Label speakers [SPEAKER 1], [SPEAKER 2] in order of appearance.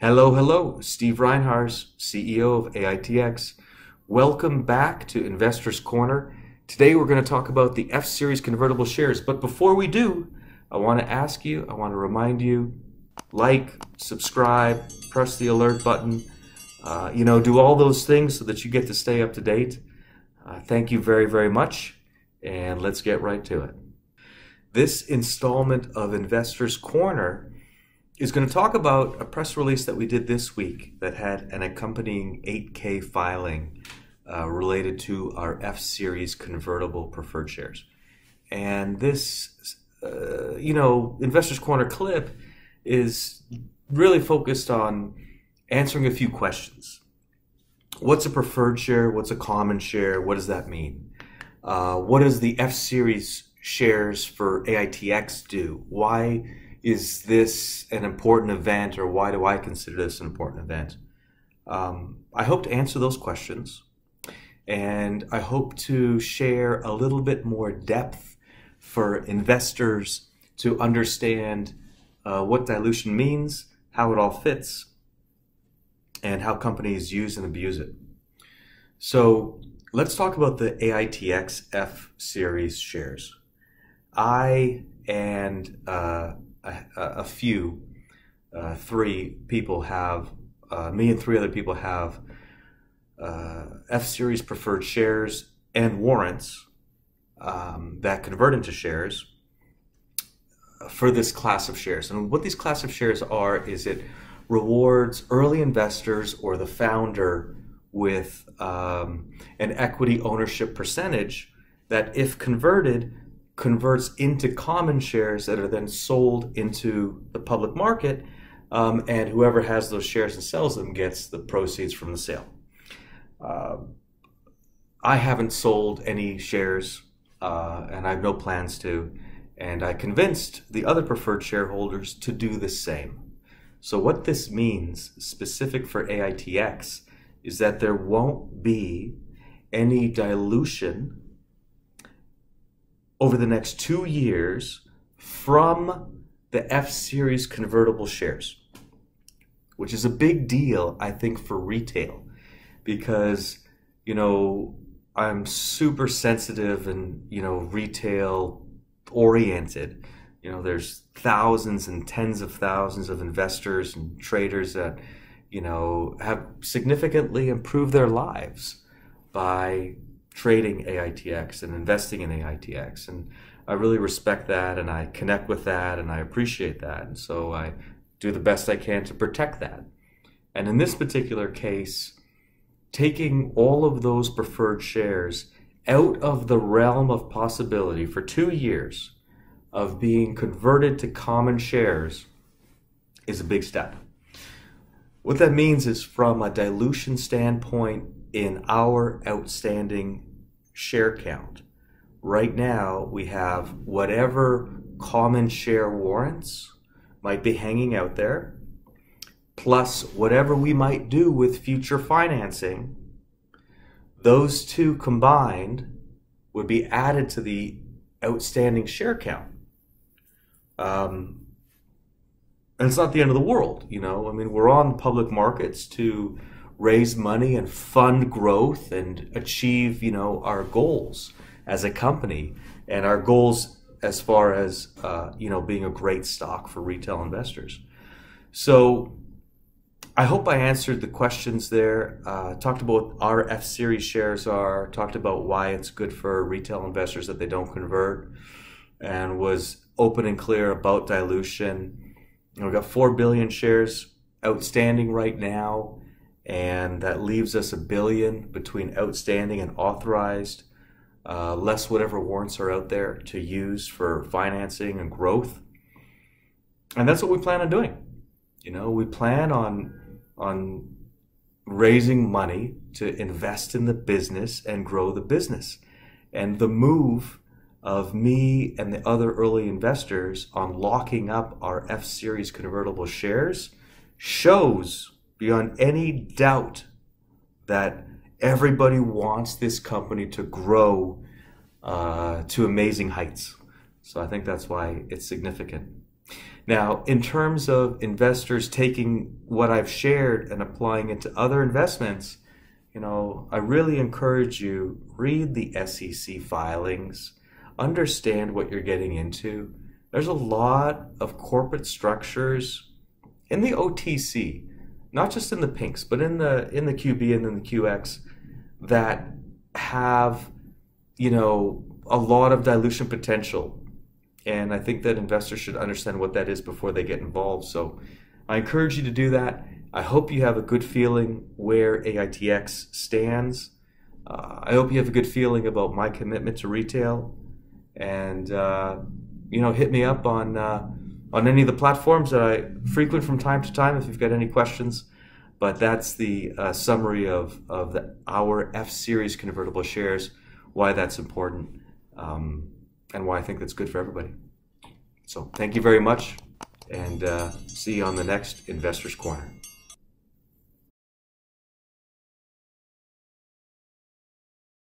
[SPEAKER 1] Hello, hello. Steve Reinhardt, CEO of AITX. Welcome back to Investors Corner. Today we're going to talk about the F-Series convertible shares. But before we do, I want to remind you, like, subscribe, press the alert button, do all those things so that you get to stay up to date. Thank you very, very much. And let's get right to it. This installment of Investors Corner is going to talk about a press release that we did this week that had an accompanying 8K filing related to our F-Series convertible preferred shares. And this, Investors Corner clip is really focused on answering a few questions. What's a preferred share? What's a common share? What does that mean? What does the F-Series shares for AITX do? Why is this an important event, or why do I consider this an important event? I hope to answer those questions, and I hope to share a little bit more depth for investors to understand what dilution means, how it all fits, and how companies use and abuse it. So let's talk about the AITX F-Series shares. I and three people have, me and three other people have F-Series preferred shares and warrants that convert into shares for this class of shares. And what these class of shares are is it rewards early investors or the founder with an equity ownership percentage that, if converted, converts into common shares that are then sold into the public market, and whoever has those shares and sells them gets the proceeds from the sale. I haven't sold any shares, and I have no plans to, and I convinced the other preferred shareholders to do the same. So what this means, specific for AITX, is that there won't be any dilution over the next 2 years from the F-Series convertible shares, which is a big deal, I think, for retail, because, I'm super sensitive and, retail oriented. There's thousands and tens of thousands of investors and traders that, have significantly improved their lives by trading AITX and investing in AITX, and I really respect that, and I connect with that, and I appreciate that, and so I do the best I can to protect that. And in this particular case, taking all of those preferred shares out of the realm of possibility for 2 years of being converted to common shares is a big step. What that means is, from a dilution standpoint, in our outstanding share count, right now we have whatever common share warrants might be hanging out there, plus whatever we might do with future financing. Those two combined would be added to the outstanding share count. And it's not the end of the world, we're on public markets to raise money and fund growth and achieve, our goals as a company, and our goals as far as, being a great stock for retail investors. So I hope I answered the questions there. Talked about what our F-Series shares are, talked about why it's good for retail investors that they don't convert, and was open and clear about dilution. We've got 4 billion shares outstanding right now, and that leaves us 1 billion between outstanding and authorized, less whatever warrants are out there to use for financing and growth. And that's what we plan on doing. We plan on raising money to invest in the business and grow the business. And the move of me and the other early investors on locking up our F-Series convertible shares shows beyond any doubt that everybody wants this company to grow to amazing heights. So I think that's why it's significant. Now, in terms of investors taking what I've shared and applying it to other investments, I really encourage you, read the SEC filings, understand what you're getting into. There's a lot of corporate structures in the OTC, not just in the pinks, but in the QB and in the QX that have, a lot of dilution potential. And I think that investors should understand what that is before they get involved. So I encourage you to do that. I hope you have a good feeling where AITX stands. I hope you have a good feeling about my commitment to retail. And, hit me up on any of the platforms that I frequent from time to time if you've got any questions. But that's the summary of our F-Series convertible shares, why that's important, and why I think that's good for everybody. So thank you very much, and see you on the next Investors Corner.